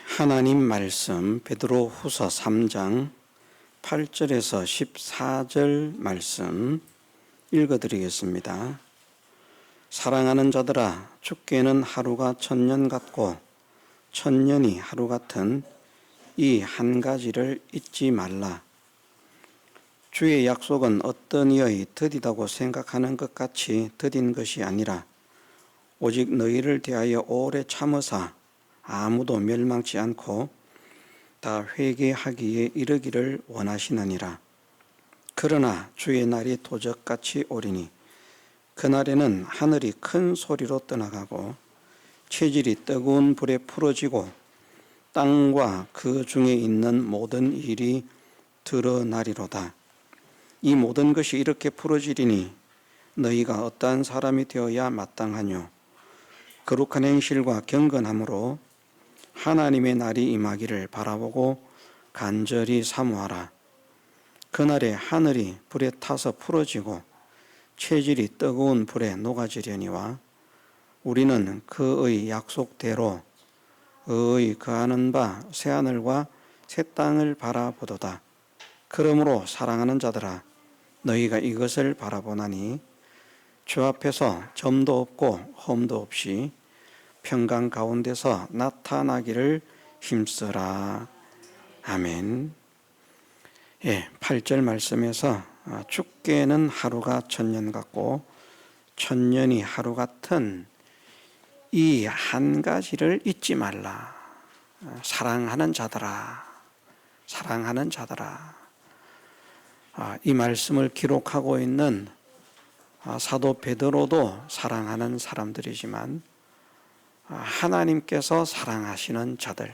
하나님 말씀 베드로 후서 3장 8절에서 14절 말씀 읽어드리겠습니다. 사랑하는 자들아, 주께는 하루가 천년 같고 천년이 하루 같은 이 한 가지를 잊지 말라. 주의 약속은 어떤 이의 더디다고 생각하는 것 같이 더딘 것이 아니라 오직 너희를 대하여 오래 참으사 아무도 멸망치 않고 다 회개하기에 이르기를 원하시느니라. 그러나 주의 날이 도적같이 오리니 그날에는 하늘이 큰 소리로 떠나가고 체질이 뜨거운 불에 풀어지고 땅과 그 중에 있는 모든 일이 드러나리로다. 이 모든 것이 이렇게 풀어지리니 너희가 어떠한 사람이 되어야 마땅하뇨. 거룩한 행실과 경건함으로 하나님의 날이 임하기를 바라보고 간절히 사모하라. 그날에 하늘이 불에 타서 풀어지고 체질이 뜨거운 불에 녹아지려니와 우리는 그의 약속대로 의의 거하는 바 새하늘과 새 땅을 바라보도다. 그러므로 사랑하는 자들아, 너희가 이것을 바라보나니 주 앞에서 점도 없고 험도 없이 평강 가운데서 나타나기를 힘쓰라. 아멘. 8절 말씀에서 주께는 하루가 천년 같고 천년이 하루 같은 이 한 가지를 잊지 말라. 사랑하는 자들아, 사랑하는 자들아. 이 말씀을 기록하고 있는 사도 베드로도 사랑하는 사람들이지만 하나님께서 사랑하시는 자들,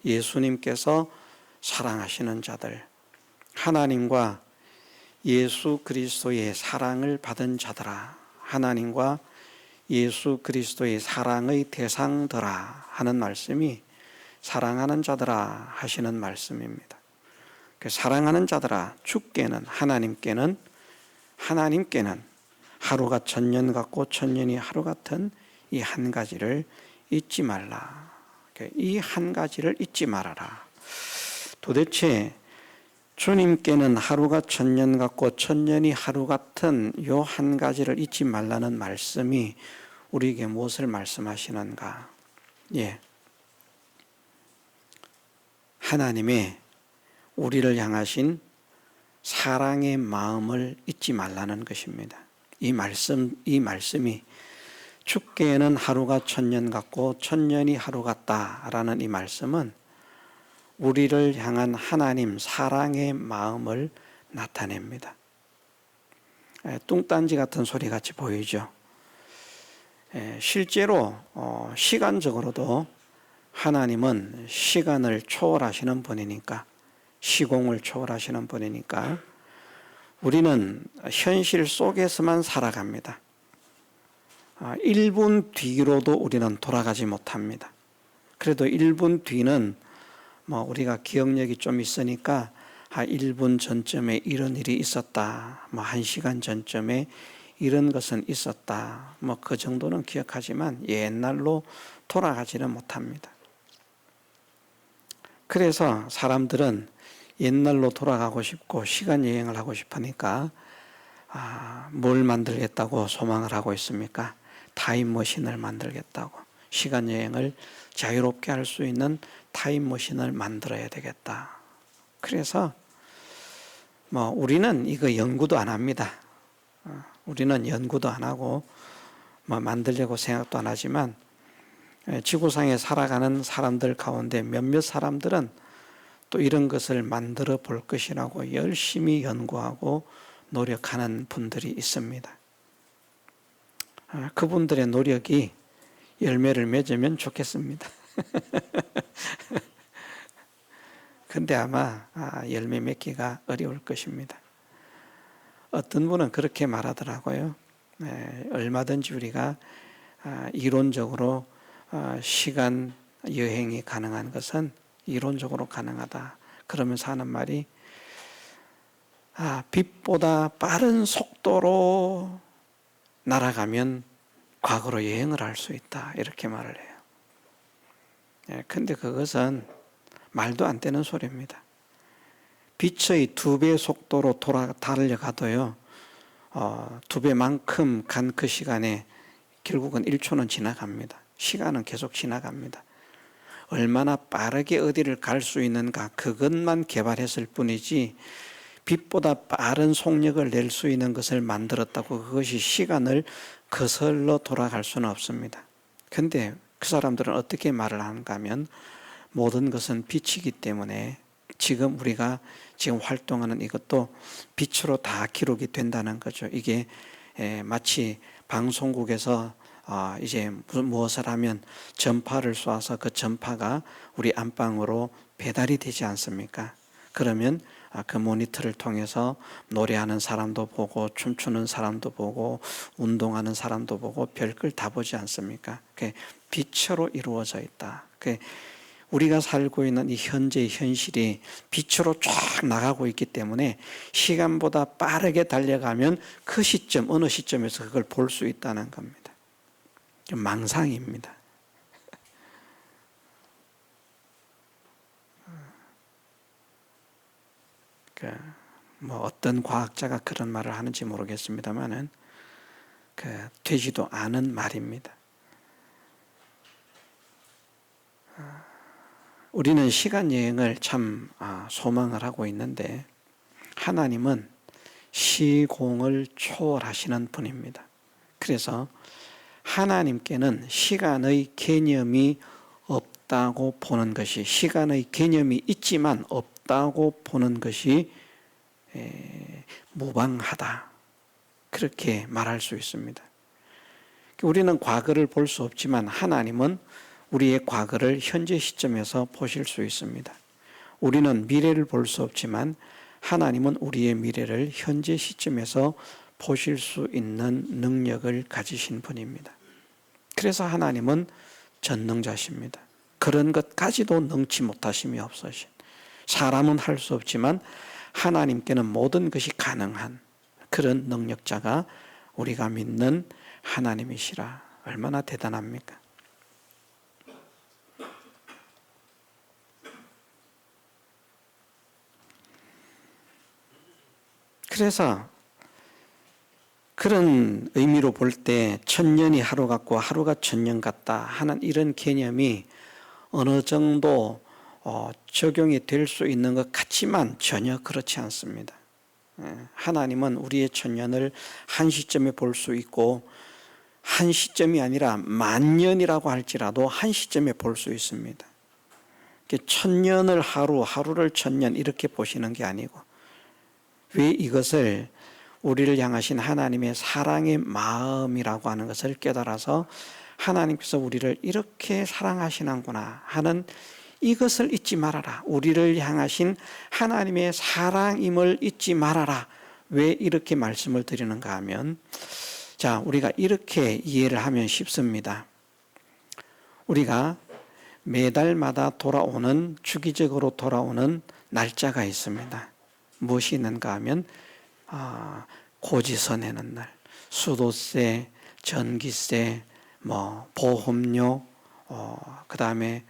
예수님께서 사랑하시는 자들, 하나님과 예수 그리스도의 사랑을 받은 자들아, 하나님과 예수 그리스도의 사랑의 대상들아 하는 말씀이 사랑하는 자들아 하시는 말씀입니다. 사랑하는 자들아, 주께는 하나님께는 하루가 천년 같고 천년이 하루 같은 이 한 가지를 잊지 말라. 이 한 가지를 잊지 말아라. 도대체 주님께는 하루가 천년 같고 천년이 하루 같은 요 한 가지를 잊지 말라는 말씀이 우리에게 무엇을 말씀하시는가? 하나님의 우리를 향하신 사랑의 마음을 잊지 말라는 것입니다. 이 말씀이 주께는 하루가 천년 같고 천년이 하루 같다라는 이 말씀은 우리를 향한 하나님 사랑의 마음을 나타냅니다. 뚱딴지 같은 소리 같이 보이죠. 실제로 시간적으로도 하나님은 시간을 초월하시는 분이니까, 시공을 초월하시는 분이니까 우리는 현실 속에서만 살아갑니다. 1분 뒤로도 우리는 돌아가지 못합니다. 그래도 1분 뒤는 우리가 기억력이 좀 있으니까 1분 전쯤에 이런 일이 있었다, 1시간 전쯤에 이런 것은 있었다, 그 정도는 기억하지만 옛날로 돌아가지는 못합니다. 그래서 사람들은 옛날로 돌아가고 싶고 시간 여행을 하고 싶으니까 뭘 만들겠다고 소망을 하고 있습니까? 타임머신을 만들겠다고, 시간 여행을 자유롭게 할 수 있는 타임머신을 만들어야 되겠다. 그래서 우리는 이거 연구도 안 합니다. 우리는 연구도 안 하고 만들려고 생각도 안 하지만 지구상에 살아가는 사람들 가운데 몇몇 사람들은 또 이런 것을 만들어 볼 것이라고 열심히 연구하고 노력하는 분들이 있습니다. 그분들의 노력이 열매를 맺으면 좋겠습니다. 근데 아마 열매 맺기가 어려울 것입니다. 어떤 분은 그렇게 말하더라고요. 얼마든지 우리가 이론적으로 시간 여행이 가능한 것은 이론적으로 가능하다. 그러면서 하는 말이 빛보다 빠른 속도로 날아가면 과거로 여행을 할 수 있다. 이렇게 말을 해요. 근데 그것은 말도 안 되는 소리입니다. 빛의 2배 속도로 달려가도요, 2배만큼 간 그 시간에 결국은 1초는 지나갑니다. 시간은 계속 지나갑니다. 얼마나 빠르게 어디를 갈 수 있는가, 그것만 개발했을 뿐이지 빛보다 빠른 속력을 낼 수 있는 것을 만들었다고 그것이 시간을 거슬러 돌아갈 수는 없습니다. 그런데 그 사람들은 어떻게 말을 하는가 하면, 모든 것은 빛이기 때문에 지금 우리가 지금 활동하는 이것도 빛으로 다 기록이 된다는 거죠. 이게 마치 방송국에서 이제 무엇을 하면 전파를 쏴서 그 전파가 우리 안방으로 배달이 되지 않습니까? 그러면 그 모니터를 통해서 노래하는 사람도 보고 춤추는 사람도 보고 운동하는 사람도 보고 별걸 다 보지 않습니까? 그게 빛으로 이루어져 있다. 우리가 살고 있는 이 현재의 현실이 빛으로 쫙 나가고 있기 때문에 시간보다 빠르게 달려가면 그 시점, 어느 시점에서 그걸 볼 수 있다는 겁니다. 망상입니다. 뭐 어떤 과학자가 그런 말을 하는지 모르겠습니다만은 되지도 않은 말입니다. 우리는 시간 여행을 참 소망을 하고 있는데, 하나님은 시공을 초월하시는 분입니다. 그래서 하나님께는 시간의 개념이 없다고 보는 것이, 시간의 개념이 있지만 없다고 보는 것이 무방하다, 그렇게 말할 수 있습니다. 우리는 과거를 볼 수 없지만 하나님은 우리의 과거를 현재 시점에서 보실 수 있습니다. 우리는 미래를 볼 수 없지만 하나님은 우리의 미래를 현재 시점에서 보실 수 있는 능력을 가지신 분입니다. 그래서 하나님은 전능자십니다. 그런 것까지도 능치 못하심이 없으신, 사람은 할 수 없지만 하나님께는 모든 것이 가능한 그런 능력자가 우리가 믿는 하나님이시라. 얼마나 대단합니까? 그래서 그런 의미로 볼 때 천년이 하루 같고 하루가 천년 같다 하는 이런 개념이 어느 정도 적용이 될 수 있는 것 같지만 전혀 그렇지 않습니다. 하나님은 우리의 천년을 한 시점에 볼 수 있고, 한 시점이 아니라 만년이라고 할지라도 한 시점에 볼 수 있습니다. 천년을 하루, 하루를 천년 이렇게 보시는 게 아니고, 왜 이것을 우리를 향하신 하나님의 사랑의 마음이라고 하는 것을 깨달아서 하나님께서 우리를 이렇게 사랑하시는구나 하는 이것을 잊지 말아라. 우리를 향하신 하나님의 사랑임을 잊지 말아라. 왜 이렇게 말씀을 드리는가 하면, 자, 우리가 이렇게 이해를 하면 쉽습니다. 우리가 매달마다 돌아오는, 주기적으로 돌아오는 날짜가 있습니다. 무엇이 있는가 하면 고지서 내는 날, 수도세, 전기세, 보험료, 그 다음에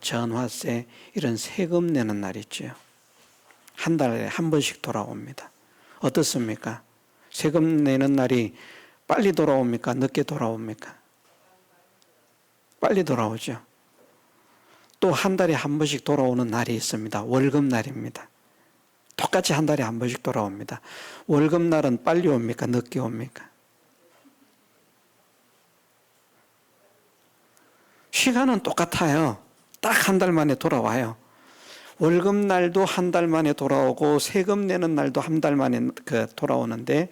전화세, 이런 세금 내는 날 있죠. 한 달에 한 번씩 돌아옵니다. 어떻습니까? 세금 내는 날이 빨리 돌아옵니까? 늦게 돌아옵니까? 빨리 돌아오죠. 또 한 달에 한 번씩 돌아오는 날이 있습니다. 월급날입니다. 똑같이 한 달에 한 번씩 돌아옵니다. 월급날은 빨리 옵니까? 늦게 옵니까? 시간은 똑같아요. 딱 한 달 만에 돌아와요. 월급날도 한 달 만에 돌아오고 세금 내는 날도 한 달 만에 돌아오는데,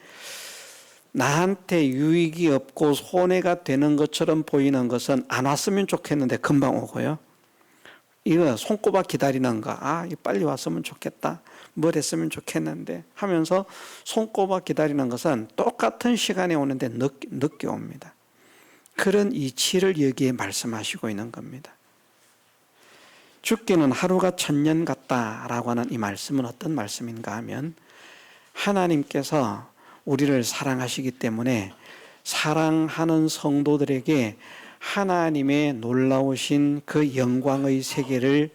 나한테 유익이 없고 손해가 되는 것처럼 보이는 것은 안 왔으면 좋겠는데 금방 오고요. 이거 손꼽아 기다리는 거, 이거 빨리 왔으면 좋겠다, 뭘 했으면 좋겠는데 하면서 손꼽아 기다리는 것은 똑같은 시간에 오는데 늦게 옵니다. 그런 이치를 여기에 말씀하시고 있는 겁니다. 죽기는 하루가 천년 같다라고 하는 이 말씀은 어떤 말씀인가 하면, 하나님께서 우리를 사랑하시기 때문에 사랑하는 성도들에게 하나님의 놀라우신 그 영광의 세계를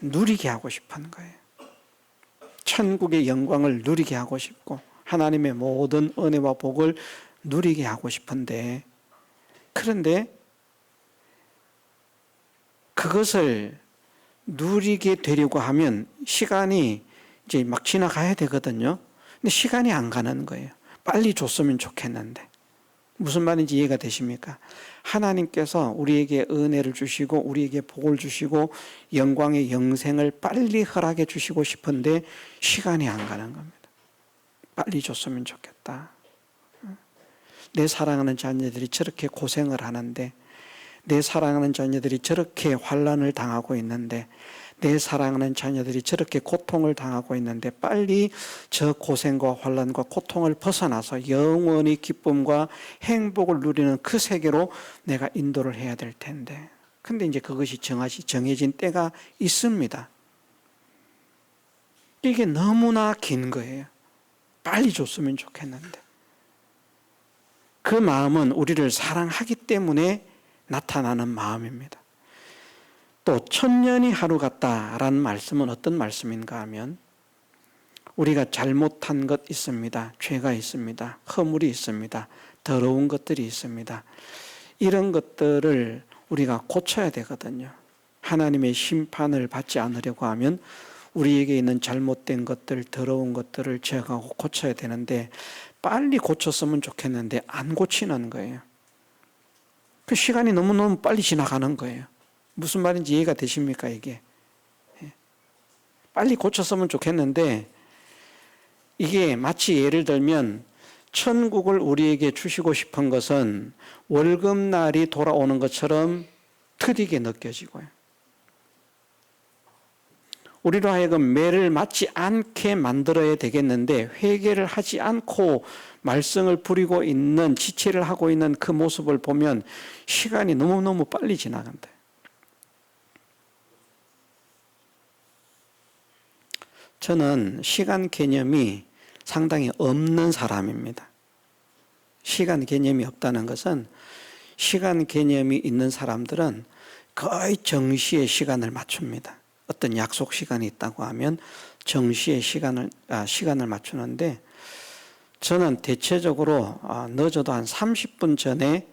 누리게 하고 싶은 거예요. 천국의 영광을 누리게 하고 싶고 하나님의 모든 은혜와 복을 누리게 하고 싶은데, 그런데 그것을 누리게 되려고 하면 시간이 이제 막 지나가야 되거든요. 근데 시간이 안 가는 거예요. 빨리 줬으면 좋겠는데. 무슨 말인지 이해가 되십니까? 하나님께서 우리에게 은혜를 주시고 우리에게 복을 주시고 영광의 영생을 빨리 허락해 주시고 싶은데 시간이 안 가는 겁니다. 빨리 줬으면 좋겠다. 내 사랑하는 자녀들이 저렇게 고생을 하는데, 내 사랑하는 자녀들이 저렇게 환난을 당하고 있는데, 내 사랑하는 자녀들이 저렇게 고통을 당하고 있는데 빨리 저 고생과 환난과 고통을 벗어나서 영원히 기쁨과 행복을 누리는 그 세계로 내가 인도를 해야 될 텐데, 근데 이제 그것이 정해진 때가 있습니다. 이게 너무나 긴 거예요. 빨리 줬으면 좋겠는데. 그 마음은 우리를 사랑하기 때문에 나타나는 마음입니다. 또 천년이 하루 같다라는 말씀은 어떤 말씀인가 하면, 우리가 잘못한 것 있습니다. 죄가 있습니다. 허물이 있습니다. 더러운 것들이 있습니다. 이런 것들을 우리가 고쳐야 되거든요. 하나님의 심판을 받지 않으려고 하면 우리에게 있는 잘못된 것들, 더러운 것들을 제거하고 고쳐야 되는데 빨리 고쳤으면 좋겠는데 안 고치는 거예요. 그 시간이 너무너무 빨리 지나가는 거예요. 무슨 말인지 이해가 되십니까, 이게? 빨리 고쳤으면 좋겠는데, 이게 마치 예를 들면 천국을 우리에게 주시고 싶은 것은 월급날이 돌아오는 것처럼 트디게 느껴지고요. 우리로 하여금 매를 맞지 않게 만들어야 되겠는데 회개를 하지 않고 말썽을 부리고 있는, 지체를 하고 있는 그 모습을 보면 시간이 너무너무 빨리 지나간다. 저는 시간 개념이 상당히 없는 사람입니다. 시간 개념이 없다는 것은, 시간 개념이 있는 사람들은 거의 정시에 시간을 맞춥니다. 어떤 약속 시간이 있다고 하면 정시에 시간을 맞추는데, 저는 대체적으로 늦어도 한 30분 전에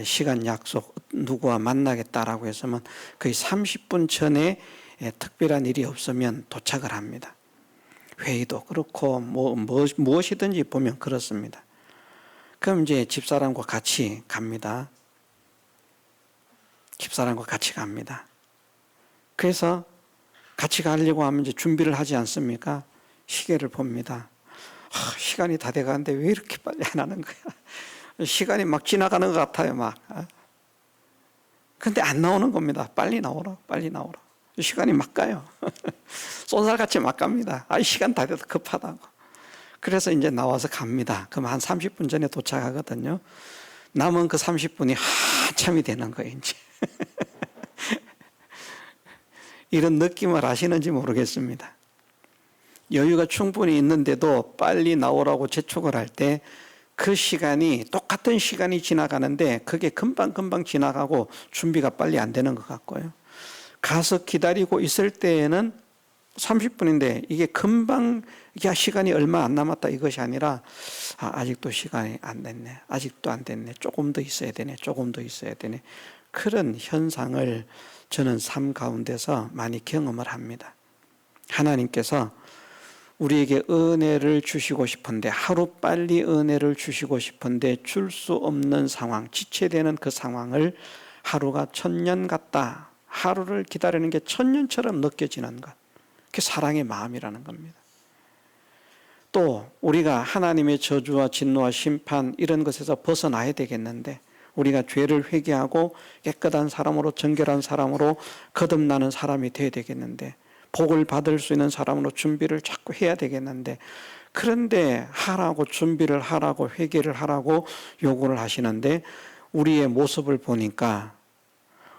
시간 약속, 누구와 만나겠다라고 했으면 거의 30분 전에 특별한 일이 없으면 도착을 합니다. 회의도 그렇고 무엇이든지 보면 그렇습니다. 그럼 이제 집사람과 같이 갑니다. 집사람과 같이 갑니다. 그래서 같이 가려고 하면 이제 준비를 하지 않습니까? 시계를 봅니다. 시간이 다 돼가는데 왜 이렇게 빨리 안 하는 거야? 시간이 막 지나가는 것 같아요, 막. 근데 안 나오는 겁니다. 빨리 나오라, 빨리 나오라. 시간이 막 가요. 쏜살같이 막 갑니다. 시간 다 돼도 급하다고. 그래서 이제 나와서 갑니다. 그럼 한 30분 전에 도착하거든요. 남은 그 30분이 한참이 되는 거예요, 이제. 이런 느낌을 아시는지 모르겠습니다. 여유가 충분히 있는데도 빨리 나오라고 재촉을 할 때 그 시간이, 똑같은 시간이 지나가는데 그게 금방 지나가고 준비가 빨리 안 되는 것 같고요. 가서 기다리고 있을 때에는 30분인데 이게 금방, 야, 시간이 얼마 안 남았다 이것이 아니라 아직도 시간이 안 됐네, 아직도 안 됐네, 조금 더 있어야 되네, 조금 더 있어야 되네. 그런 현상을 저는 삶 가운데서 많이 경험을 합니다. 하나님께서 우리에게 은혜를 주시고 싶은데, 하루빨리 은혜를 주시고 싶은데 줄 수 없는 상황, 지체되는 그 상황을 하루가 천년 같다, 하루를 기다리는 게 천년처럼 느껴지는 것, 그게 사랑의 마음이라는 겁니다. 또 우리가 하나님의 저주와 진노와 심판 이런 것에서 벗어나야 되겠는데, 우리가 죄를 회개하고 깨끗한 사람으로, 정결한 사람으로 거듭나는 사람이 되어야 되겠는데, 복을 받을 수 있는 사람으로 준비를 자꾸 해야 되겠는데, 그런데 하라고, 준비를 하라고, 회개를 하라고 요구를 하시는데 우리의 모습을 보니까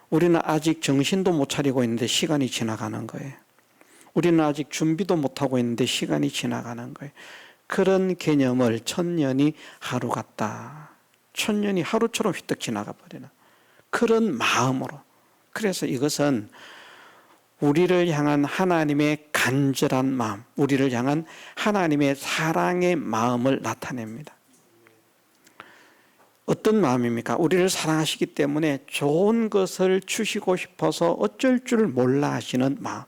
우리는 아직 정신도 못 차리고 있는데 시간이 지나가는 거예요. 우리는 아직 준비도 못하고 있는데 시간이 지나가는 거예요. 그런 개념을 천년이 하루 같다, 천년이 하루처럼 휘떡 지나가 버리는 그런 마음으로. 그래서 이것은 우리를 향한 하나님의 간절한 마음, 우리를 향한 하나님의 사랑의 마음을 나타냅니다. 어떤 마음입니까? 우리를 사랑하시기 때문에 좋은 것을 주시고 싶어서 어쩔 줄 몰라 하시는 마음.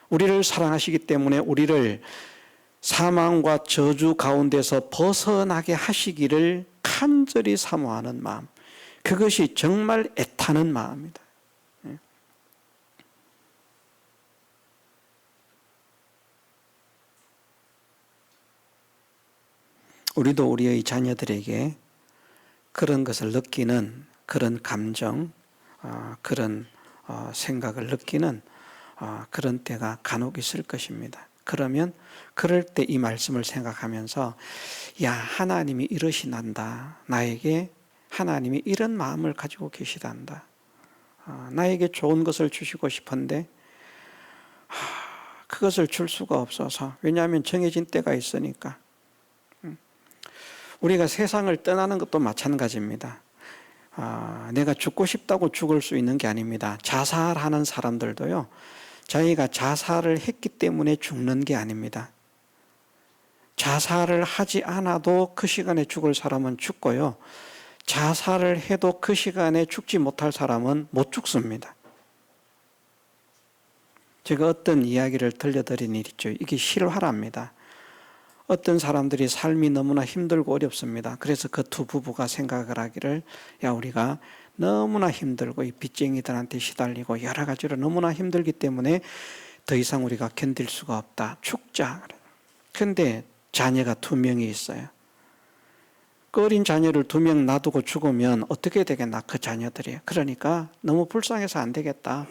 우리를 사랑하시기 때문에 우리를 사망과 저주 가운데서 벗어나게 하시기를 간절히 사모하는 마음. 그것이 정말 애타는 마음이다. 우리도 우리의 자녀들에게 그런 것을 느끼는 그런 감정, 그런 생각을 느끼는 그런 때가 간혹 있을 것입니다. 그러면 그럴 때 이 말씀을 생각하면서 야, 하나님이 이러시단다. 나에게 하나님이 이런 마음을 가지고 계시단다. 나에게 좋은 것을 주시고 싶은데 그것을 줄 수가 없어서, 왜냐하면 정해진 때가 있으니까. 우리가 세상을 떠나는 것도 마찬가지입니다. 내가 죽고 싶다고 죽을 수 있는 게 아닙니다. 자살하는 사람들도요, 자기가 자살을 했기 때문에 죽는 게 아닙니다. 자살을 하지 않아도 그 시간에 죽을 사람은 죽고요, 자살을 해도 그 시간에 죽지 못할 사람은 못 죽습니다. 제가 어떤 이야기를 들려드린 일 있죠. 이게 실화랍니다. 어떤 사람들이 삶이 너무나 힘들고 어렵습니다. 그래서 그 두 부부가 생각을 하기를, 야, 우리가 너무나 힘들고 이 빚쟁이들한테 시달리고 여러 가지로 너무나 힘들기 때문에 더 이상 우리가 견딜 수가 없다. 죽자. 그런데 자녀가 2명이 있어요. 그 어린 자녀를 2명 놔두고 죽으면 어떻게 되겠나, 그 자녀들이. 그러니까 너무 불쌍해서 안 되겠다.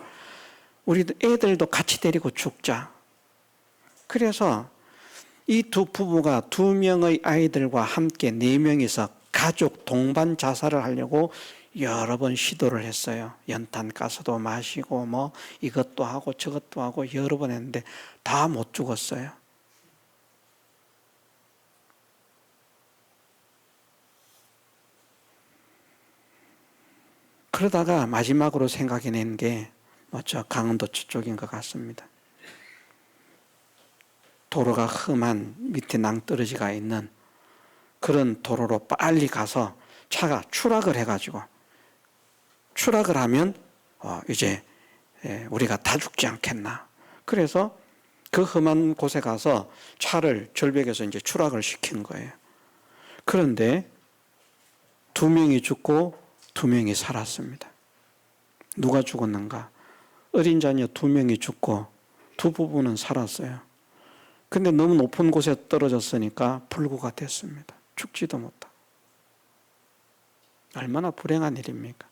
우리 애들도 같이 데리고 죽자. 그래서 이 두 부부가 2명의 아이들과 함께 4명이서 가족 동반 자살을 하려고 여러 번 시도를 했어요. 연탄 가스도 마시고 뭐 이것도 하고 저것도 하고 여러 번 했는데 다 못 죽었어요. 그러다가 마지막으로 생각이 낸 게 저 강원도 쪽인 것 같습니다. 도로가 험한 밑에 낭떠러지가 있는 그런 도로로 빨리 가서 차가 추락을 해가지고, 추락을 하면 이제 우리가 다 죽지 않겠나. 그래서 그 험한 곳에 가서 차를 절벽에서 이제 추락을 시킨 거예요. 그런데 2명이 죽고 2명이 살았습니다. 누가 죽었는가? 어린 자녀 2명이 죽고 2 부부는 살았어요. 근데 너무 높은 곳에 떨어졌으니까 불구가 됐습니다. 죽지도 못하고. 얼마나 불행한 일입니까?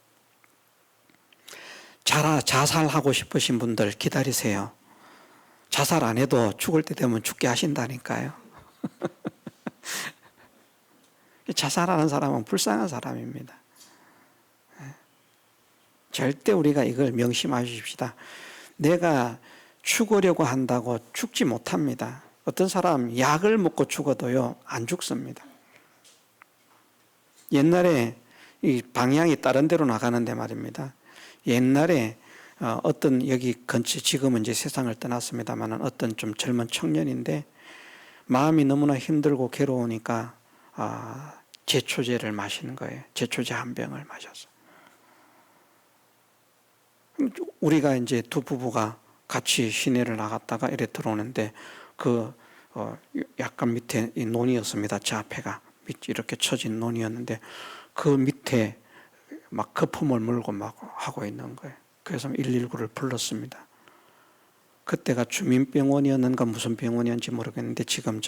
자살하고 싶으신 분들 기다리세요. 자살 안 해도 죽을 때 되면 죽게 하신다니까요. 자살하는 사람은 불쌍한 사람입니다. 절대 우리가 이걸 명심하십시다. 내가 죽으려고 한다고 죽지 못합니다. 어떤 사람 약을 먹고 죽어도요, 안 죽습니다. 옛날에 이 방향이 다른 데로 나가는데 말입니다. 옛날에 어떤 여기 근처, 지금은 이제 세상을 떠났습니다만 어떤 좀 젊은 청년인데 마음이 너무나 힘들고 괴로우니까 제초제를 마시는 거예요. 제초제 한 병을 마셨어요. 우리가 이제 2 부부가 같이 시내를 나갔다가 이래 들어오는데 약간 밑에 이 논이었습니다. 제 앞에가 이렇게 처진 논이었는데 그 밑에 막 거품을 물고 막 하고 있는 거예요. 그래서 119를 불렀습니다. 그때가 주민병원이었는가 무슨 병원이었는지 모르겠는데 지금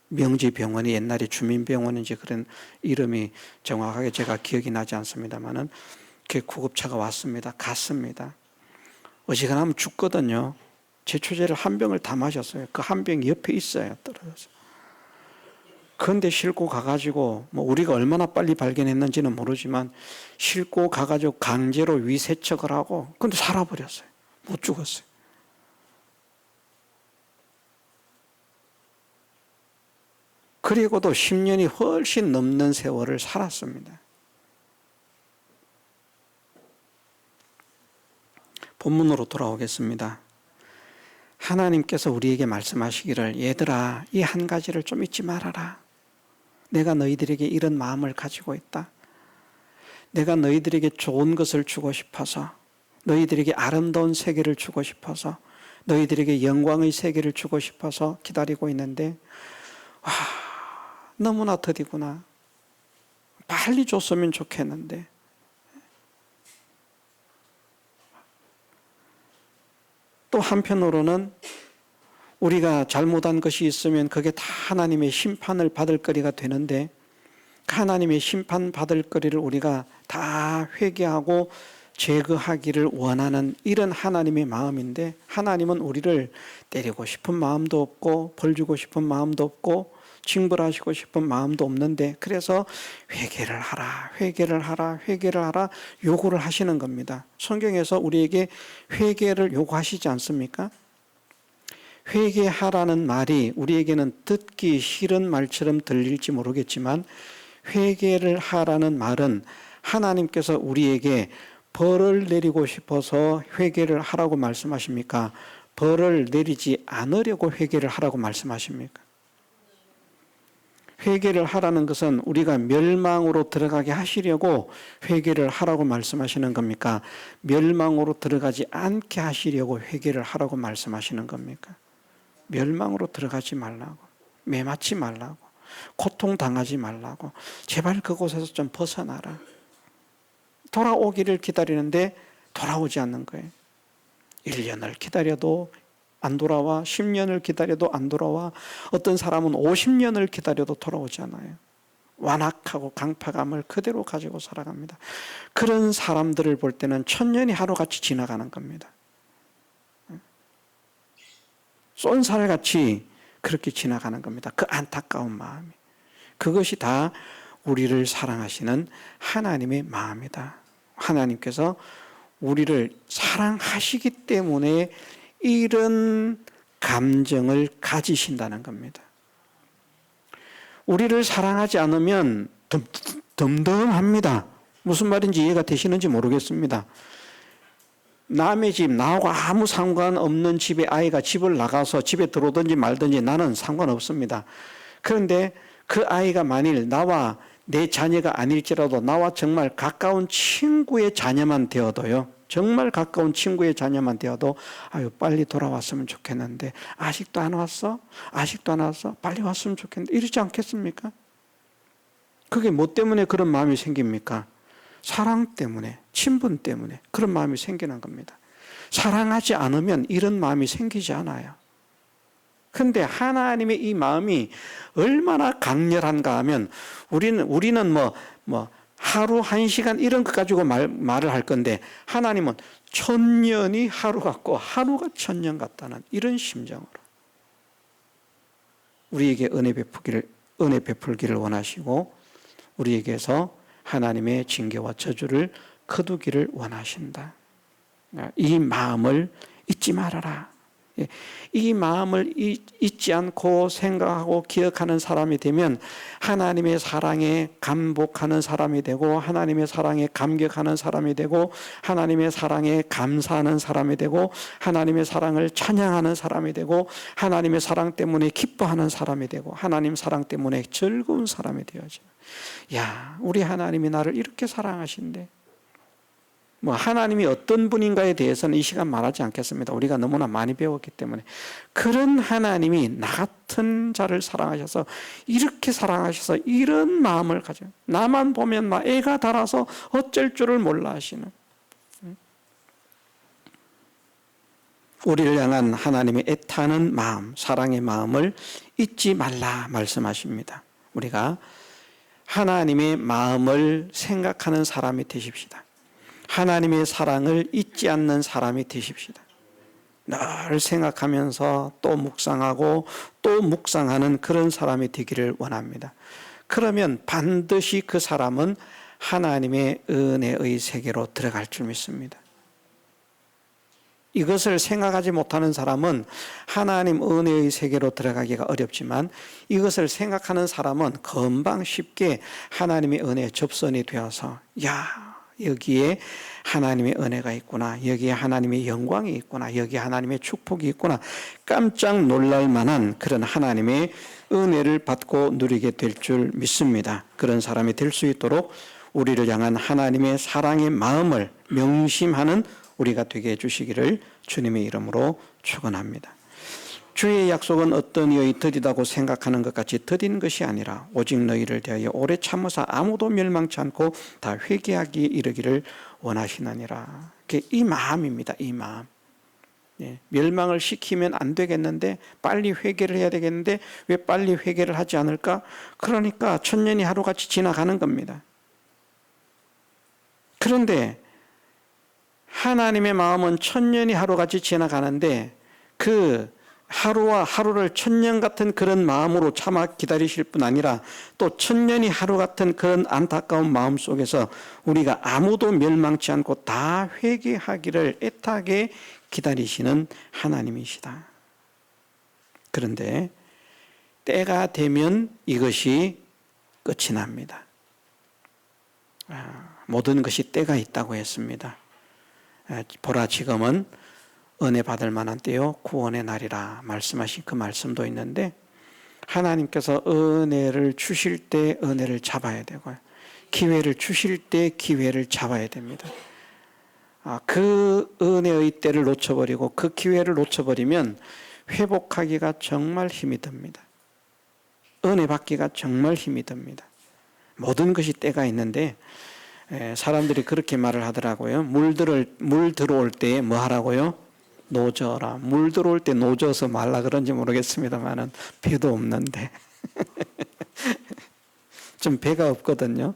명지병원이 옛날에 주민병원인지 그런 이름이 정확하게 제가 기억이 나지 않습니다만은 그 구급차가 왔습니다. 갔습니다. 어지간하면 죽거든요. 제초제를 한 병을 다 마셨어요. 그 한 병이 옆에 있어요. 떨어져서. 그런데 싣고 가가지고 뭐 우리가 얼마나 빨리 발견했는지는 모르지만 싣고 가가지고 강제로 위세척을 하고, 근데 살아버렸어요. 못 죽었어요. 그리고도 10년이 훨씬 넘는 세월을 살았습니다. 본문으로 돌아오겠습니다. 하나님께서 우리에게 말씀하시기를 얘들아 이 한 가지를 좀 잊지 말아라. 내가 너희들에게 이런 마음을 가지고 있다. 내가 너희들에게 좋은 것을 주고 싶어서, 너희들에게 아름다운 세계를 주고 싶어서, 너희들에게 영광의 세계를 주고 싶어서 기다리고 있는데 너무나 더디구나. 빨리 줬으면 좋겠는데. 또 한편으로는 우리가 잘못한 것이 있으면 그게 다 하나님의 심판을 받을 거리가 되는데 하나님의 심판 받을 거리를 우리가 다 회개하고 제거하기를 원하는 이런 하나님의 마음인데 하나님은 우리를 때리고 싶은 마음도 없고 벌 주고 싶은 마음도 없고 징벌하시고 싶은 마음도 없는데 그래서 회개를 하라, 회개를 하라, 회개를 하라 요구를 하시는 겁니다. 성경에서 우리에게 회개를 요구하시지 않습니까? 회개하라는 말이 우리에게는 듣기 싫은 말처럼 들릴지 모르겠지만 회개를 하라는 말은 하나님께서 우리에게 벌을 내리고 싶어서 회개를 하라고 말씀하십니까? 벌을 내리지 않으려고 회개를 하라고 말씀하십니까? 회개를 하라는 것은 우리가 멸망으로 들어가게 하시려고 회개를 하라고 말씀하시는 겁니까? 멸망으로 들어가지 않게 하시려고 회개를 하라고 말씀하시는 겁니까? 멸망으로 들어가지 말라고, 매맞지 말라고, 고통당하지 말라고, 제발 그곳에서 좀 벗어나라. 돌아오기를 기다리는데 돌아오지 않는 거예요. 1년을 기다려도 안 돌아와, 10년을 기다려도 안 돌아와, 어떤 사람은 50년을 기다려도 돌아오지 않아요. 완악하고 강팍함을 그대로 가지고 살아갑니다. 그런 사람들을 볼 때는 1000년이 하루같이 지나가는 겁니다. 쏜살같이 그렇게 지나가는 겁니다. 그 안타까운 마음이. 그것이 다 우리를 사랑하시는 하나님의 마음이다. 하나님께서 우리를 사랑하시기 때문에 이런 감정을 가지신다는 겁니다. 우리를 사랑하지 않으면 덤덤합니다. 무슨 말인지 이해가 되시는지 모르겠습니다. 남의 집, 나하고 아무 상관없는 집에 아이가 집을 나가서 집에 들어오든지 말든지 나는 상관없습니다. 그런데 그 아이가 만일 나와 내 자녀가 아닐지라도 나와 정말 가까운 친구의 자녀만 되어도요, 정말 가까운 친구의 자녀만 되어도 아유 빨리 돌아왔으면 좋겠는데 아직도 안 왔어? 아직도 안 왔어? 빨리 왔으면 좋겠는데 이러지 않겠습니까? 그게 뭐 때문에 그런 마음이 생깁니까? 사랑 때문에, 친분 때문에 그런 마음이 생기는 겁니다. 사랑하지 않으면 이런 마음이 생기지 않아요. 그런데 하나님의 이 마음이 얼마나 강렬한가 하면 우리는 뭐 하루 1시간 이런 것 가지고 말을 할 건데 하나님은 1000년이 하루 같고 하루가 1000년 같다는 이런 심정으로 우리에게 은혜 베풀기를 원하시고 우리에게서 하나님의 징계와 저주를 거두기를 원하신다. 이 마음을 잊지 말아라. 이 마음을 잊지 않고 생각하고 기억하는 사람이 되면 하나님의 사랑에 감복하는 사람이 되고 하나님의 사랑에 감격하는 사람이 되고 하나님의 사랑에 감사하는 사람이 되고 하나님의 사랑을 찬양하는 사람이 되고 하나님의 사랑 때문에 기뻐하는 사람이 되고 하나님 사랑 때문에 즐거운 사람이 되어져. 야, 우리 하나님이 나를 이렇게 사랑하신대. 뭐 하나님이 어떤 분인가에 대해서는 이 시간 말하지 않겠습니다. 우리가 너무나 많이 배웠기 때문에. 그런 하나님이 나 같은 자를 사랑하셔서 이렇게 사랑하셔서 이런 마음을 가져. 나만 보면 막 애가 달아서 어쩔 줄을 몰라 하시는. 우리를 향한 하나님의 애타는 마음, 사랑의 마음을 잊지 말라 말씀하십니다. 우리가 하나님의 마음을 생각하는 사람이 되십시다. 하나님의 사랑을 잊지 않는 사람이 되십시다. 늘 생각하면서 또 묵상하고 또 묵상하는 그런 사람이 되기를 원합니다. 그러면 반드시 그 사람은 하나님의 은혜의 세계로 들어갈 줄 믿습니다. 이것을 생각하지 못하는 사람은 하나님 은혜의 세계로 들어가기가 어렵지만 이것을 생각하는 사람은 금방 쉽게 하나님의 은혜에 접선이 되어서 야, 여기에 하나님의 은혜가 있구나. 여기에 하나님의 영광이 있구나. 여기에 하나님의 축복이 있구나. 깜짝 놀랄 만한 그런 하나님의 은혜를 받고 누리게 될 줄 믿습니다. 그런 사람이 될 수 있도록 우리를 향한 하나님의 사랑의 마음을 명심하는 우리가 되게 해주시기를 주님의 이름으로 축원합니다. 주의 약속은 어떤 이의 더디다고 생각하는 것 같이 더딘 것이 아니라 오직 너희를 대하여 오래 참으사 아무도 멸망치 않고 다 회개하기에 이르기를 원하시느니라. 이 마음입니다. 이 마음. 멸망을 시키면 안 되겠는데 빨리 회개를 해야 되겠는데 왜 빨리 회개를 하지 않을까? 그러니까 천년이 하루같이 지나가는 겁니다. 그런데 하나님의 마음은 천년이 하루같이 지나가는데 그 하루와 하루를 천년 같은 그런 마음으로 참아 기다리실 뿐 아니라 또 천년이 하루 같은 그런 안타까운 마음 속에서 우리가 아무도 멸망치 않고 다 회개하기를 애타게 기다리시는 하나님이시다. 그런데 때가 되면 이것이 끝이 납니다. 모든 것이 때가 있다고 했습니다. 보라 지금은 은혜 받을 만한 때요 구원의 날이라 말씀하신 그 말씀도 있는데 하나님께서 은혜를 주실 때 은혜를 잡아야 되고요. 기회를 주실 때 기회를 잡아야 됩니다. 그 은혜의 때를 놓쳐버리고 그 기회를 놓쳐버리면 회복하기가 정말 힘이 듭니다. 은혜 받기가 정말 힘이 듭니다. 모든 것이 때가 있는데 사람들이 그렇게 말을 하더라고요. 물 들어올 때 뭐 하라고요? 노져라. 물 들어올 때 노져서 말라 그런지 모르겠습니다만은 배도 없는데 좀 배가 없거든요.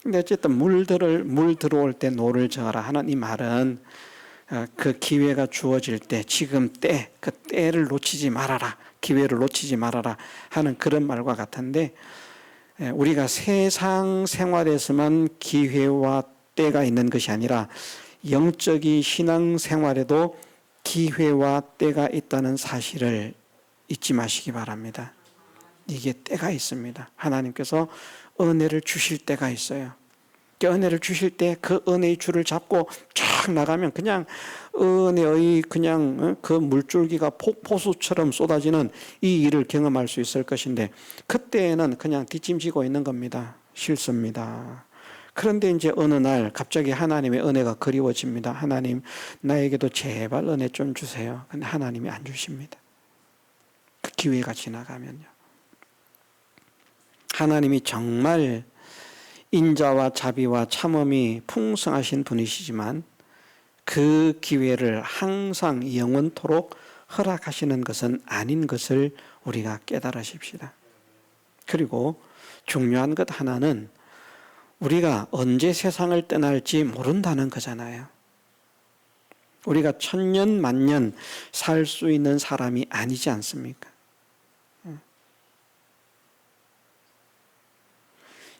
근데 어쨌든 물 들어올 때 노를 저어라 하는 이 말은 그 기회가 주어질 때 지금 그 때를 놓치지 말아라. 기회를 놓치지 말아라 하는 그런 말과 같은데 우리가 세상 생활에서만 기회와 때가 있는 것이 아니라 영적인 신앙 생활에도 기회와 때가 있다는 사실을 잊지 마시기 바랍니다. 이게 때가 있습니다. 하나님께서 은혜를 주실 때가 있어요. 그 은혜를 주실 때 그 은혜의 줄을 잡고 쫙 나가면 그냥 은혜의 그냥 그 물줄기가 폭포수처럼 쏟아지는 이 일을 경험할 수 있을 것인데 그때에는 그냥 뒷짐지고 있는 겁니다. 싫습니다. 그런데 이제 어느 날 갑자기 하나님의 은혜가 그리워집니다. 하나님 나에게도 제발 은혜 좀 주세요. 근데 하나님이 안 주십니다. 그 기회가 지나가면요. 하나님이 정말 인자와 자비와 참음이 풍성하신 분이시지만 그 기회를 항상 영원토록 허락하시는 것은 아닌 것을 우리가 깨달으십시다. 그리고 중요한 것 하나는 우리가 언제 세상을 떠날지 모른다는 거잖아요. 우리가 천년 만년 살 수 있는 사람이 아니지 않습니까?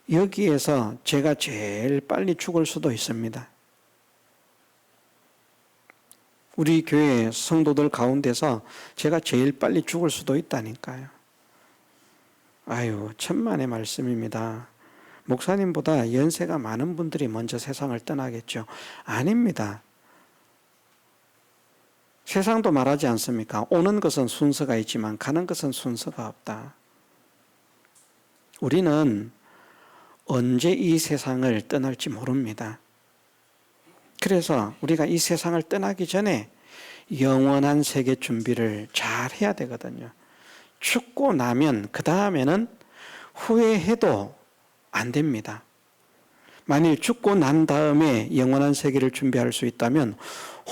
여기에서 제가 제일 빨리 죽을 수도 있습니다. 우리 교회 성도들 가운데서 제가 제일 빨리 죽을 수도 있다니까요. 아유, 천만의 말씀입니다. 목사님보다 연세가 많은 분들이 먼저 세상을 떠나겠죠. 아닙니다. 세상도 말하지 않습니까? 오는 것은 순서가 있지만 가는 것은 순서가 없다. 우리는 언제 이 세상을 떠날지 모릅니다. 그래서 우리가 이 세상을 떠나기 전에 영원한 세계 준비를 잘 해야 되거든요. 죽고 나면 그 다음에는 후회해도 안 됩니다. 만일 죽고 난 다음에 영원한 세계를 준비할 수 있다면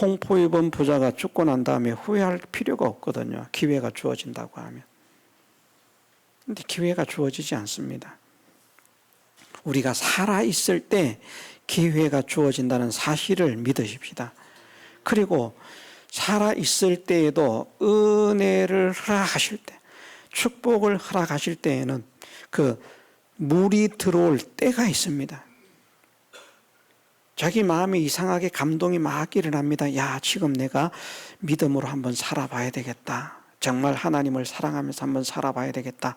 홍포 입은 부자가 죽고 난 다음에 후회할 필요가 없거든요. 기회가 주어진다고 하면. 그런데 기회가 주어지지 않습니다. 우리가 살아있을 때 기회가 주어진다는 사실을 믿으십시다. 그리고 살아있을 때에도 은혜를 허락하실 때, 축복을 허락하실 때에는 그 물이 들어올 때가 있습니다. 자기 마음이 이상하게 감동이 막 일어납니다. 야, 지금 내가 믿음으로 한번 살아봐야 되겠다. 정말 하나님을 사랑하면서 한번 살아봐야 되겠다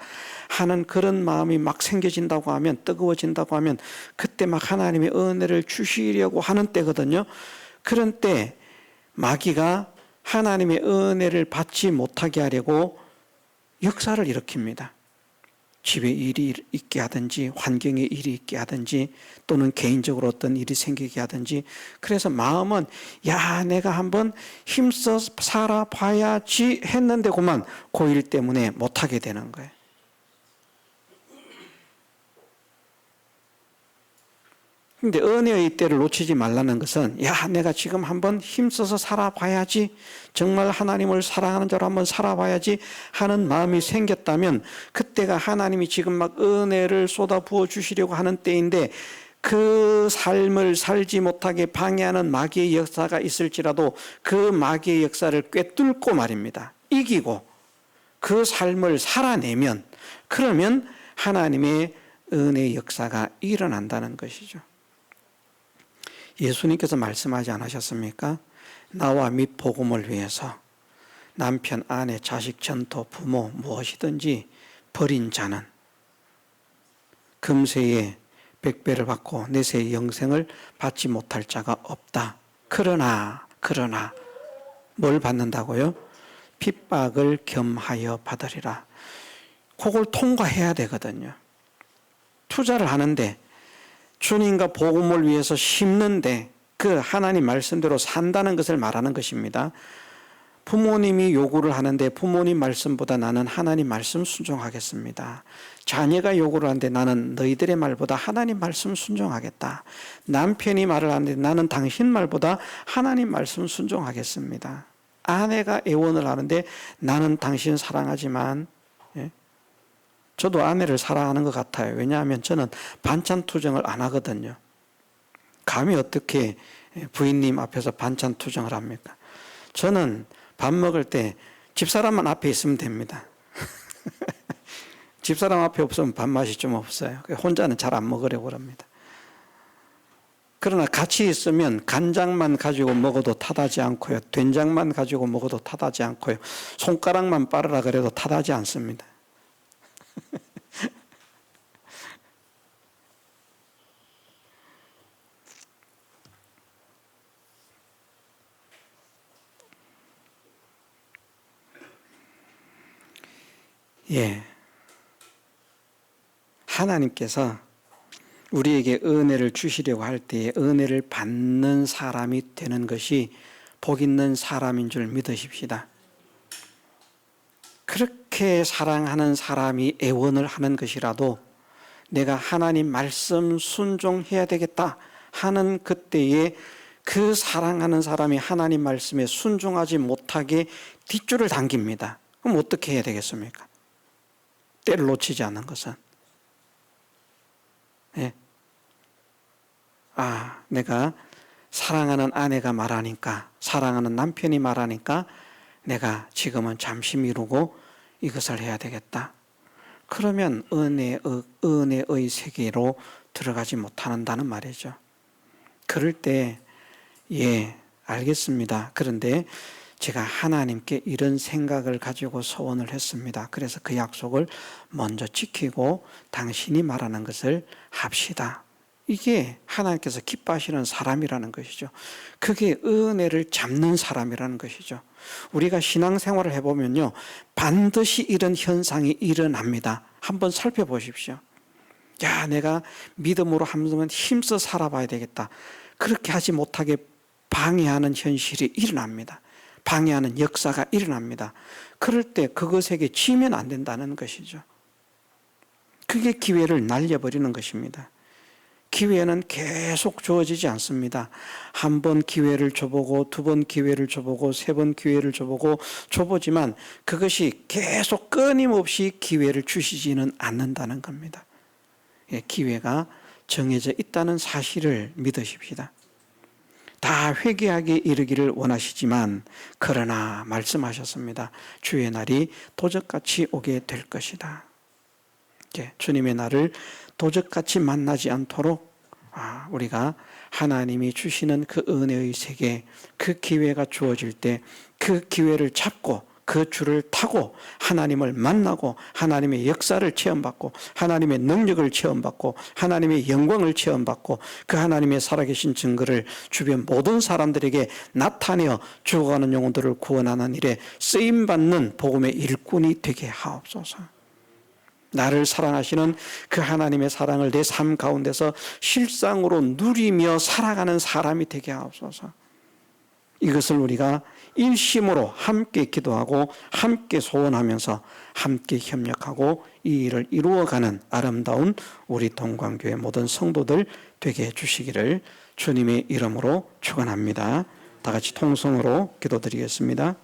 하는 그런 마음이 막 생겨진다고 하면, 뜨거워진다고 하면 그때 막 하나님의 은혜를 주시려고 하는 때거든요. 그런 때 마귀가 하나님의 은혜를 받지 못하게 하려고 역사를 일으킵니다. 집에 일이 있게 하든지 환경에 일이 있게 하든지 또는 개인적으로 어떤 일이 생기게 하든지, 그래서 마음은 야 내가 한번 힘써 살아봐야지 했는데 그만 그 일 때문에 못하게 되는 거예요. 근데 은혜의 때를 놓치지 말라는 것은 야 내가 지금 한번 힘써서 살아봐야지, 정말 하나님을 사랑하는 자로 한번 살아봐야지 하는 마음이 생겼다면 그때가 하나님이 지금 막 은혜를 쏟아 부어 주시려고 하는 때인데, 그 삶을 살지 못하게 방해하는 마귀의 역사가 있을지라도 그 마귀의 역사를 꿰뚫고 말입니다, 이기고 그 삶을 살아내면, 그러면 하나님의 은혜의 역사가 일어난다는 것이죠. 예수님께서 말씀하지 않으셨습니까? 나와 및 복음을 위해서 남편, 아내, 자식, 전토, 부모 무엇이든지 버린 자는 금세에 100배를 받고 내세의 영생을 받지 못할 자가 없다. 그러나 뭘 받는다고요? 핍박을 겸하여 받으리라. 그걸 통과해야 되거든요. 투자를 하는데, 주님과 복음을 위해서 심는데 그 하나님 말씀대로 산다는 것을 말하는 것입니다. 부모님이 요구를 하는데 부모님 말씀보다 나는 하나님 말씀 순종하겠습니다. 자녀가 요구를 하는데 나는 너희들의 말보다 하나님 말씀 순종하겠다. 남편이 말을 하는데 나는 당신 말보다 하나님 말씀 순종하겠습니다. 아내가 애원을 하는데 나는 당신 사랑하지만, 저도 아내를 사랑하는 것 같아요. 왜냐하면 저는 반찬 투정을 안 하거든요. 감히 어떻게 부인님 앞에서 반찬 투정을 합니까? 저는 밥 먹을 때 집사람만 앞에 있으면 됩니다. 집사람 앞에 없으면 밥맛이 좀 없어요. 혼자는 잘 안 먹으려고 그럽니다. 그러나 같이 있으면 간장만 가지고 먹어도 탓하지 않고요, 된장만 가지고 먹어도 탓하지 않고요, 손가락만 빠르라 그래도 탓하지 않습니다. 하나님께서 우리에게 은혜를 주시려고 할 때에 은혜를 받는 사람이 되는 것이 복 있는 사람인 줄 믿으십시다. 그렇게 사랑하는 사람이 애원을 하는 것이라도 내가 하나님 말씀 순종해야 되겠다 하는 그때에 그 사랑하는 사람이 하나님 말씀에 순종하지 못하게 뒷줄을 당깁니다. 그럼 어떻게 해야 되겠습니까? 때를 놓치지 않는 것은, 내가 사랑하는 아내가 말하니까, 사랑하는 남편이 말하니까 내가 지금은 잠시 미루고 이것을 해야 되겠다. 그러면 은혜의 세계로 들어가지 못한다는 말이죠. 그럴 때 알겠습니다. 그런데 제가 하나님께 이런 생각을 가지고 소원을 했습니다. 그래서 그 약속을 먼저 지키고 당신이 말하는 것을 합시다. 이게 하나님께서 기뻐하시는 사람이라는 것이죠. 그게 은혜를 잡는 사람이라는 것이죠. 우리가 신앙생활을 해보면요, 반드시 이런 현상이 일어납니다. 한번 살펴보십시오. 야, 내가 믿음으로 한번 힘써 살아봐야 되겠다. 그렇게 하지 못하게 방해하는 현실이 일어납니다. 방해하는 역사가 일어납니다. 그럴 때 그것에게 지면 안 된다는 것이죠. 그게 기회를 날려버리는 것입니다. 기회는 계속 주어지지 않습니다. 한 번 기회를 줘보고, 두 번 기회를 줘보고, 세 번 기회를 줘보지만 그것이 계속 끊임없이 기회를 주시지는 않는다는 겁니다. 기회가 정해져 있다는 사실을 믿으십시다. 다 회개하게 이르기를 원하시지만 그러나 말씀하셨습니다. 주의 날이 도적같이 오게 될 것이다. 주님의 날을 도적같이 만나지 않도록 우리가 하나님이 주시는 그 은혜의 세계, 그 기회가 주어질 때 그 기회를 잡고 그 줄을 타고 하나님을 만나고 하나님의 역사를 체험받고 하나님의 능력을 체험받고 하나님의 영광을 체험받고 그 하나님의 살아계신 증거를 주변 모든 사람들에게 나타내어 죽어가는 영혼들을 구원하는 일에 쓰임받는 복음의 일꾼이 되게 하옵소서. 나를 사랑하시는 그 하나님의 사랑을 내 삶 가운데서 실상으로 누리며 살아가는 사람이 되게 하옵소서. 이것을 우리가 일심으로 함께 기도하고 함께 소원하면서 함께 협력하고 이 일을 이루어가는 아름다운 우리 동관교회 모든 성도들 되게 해주시기를 주님의 이름으로 축원합니다. 다 같이 통성으로 기도드리겠습니다.